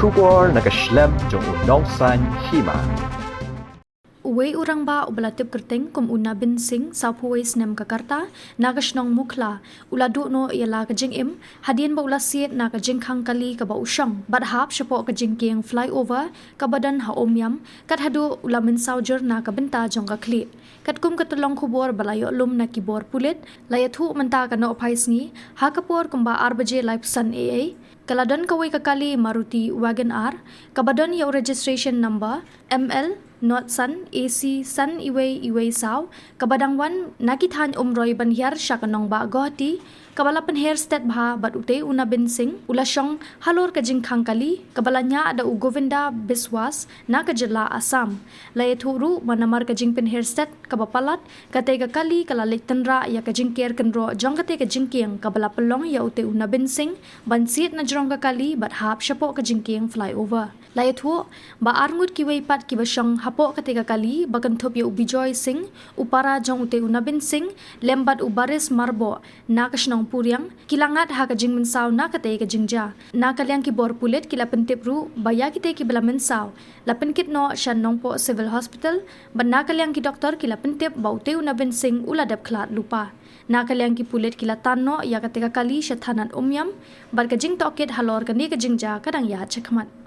Shubor nakaslem jong unongsan Hima. Uwei Rangbah ubalatip kerteng kum una bin sing Shapoh snem Jakarta nagashnong mukla uladu no ialah ka Jingkieng hadian ba ula Sied na ka Jingkieng kali ka ba usang badhap Shapoh ka Jingkieng Flyover ka badan ha Umiam kat hadu ula min saujer na ka benta jong ka Khlad kat kum katulong kubor balayo lum na kibor pulit layathu menta ka no paisngi ha kapor kumba arbaje live sun AA Kaladan kawai kakali Maruti Wagon R, kabadan yaw registration number ML Not Sun AC Sun Uwei Sao, kabadang wan nakithan umroy banhyar siya kanong ba gohati, kabalapan hairstet bha bat ute una binsing, ulasyong halor ka Jingkieng kali, kabalanya ada u Govinda Biswas na kajala Asam, layat huru manamar ka Jingpin hairstet kabapalat, katay kakali kalalik tenra ya ka Jingkier kenro jong katay ka Jingkieng kabalapalong ya ute una binsing, ban Sied Najrong kakali bat hap Shapoh ka Jingkieng Flyover. Layat hu, ba arngut kiway pat kibasyong hapo katika kali bagantup ya ubijoy sing upara jong ute unabin sing lembat ubaris marbo na kasnong puryang kilangat ha ka jingmin saw na katay ka jingja na kalyang kibor pulit kila pentip ru baya kitay kibalamin saw lapin kit no siya nong po civil hospital ban na kalyang ki doktor kila pentip ba ute unabin sing uladap Khlad lupa na kalyang ki pulit kila tanno ya katika kali siya tanan Umiam bar ka jing tokit halor ka ni ka jingja kadang ya chakmat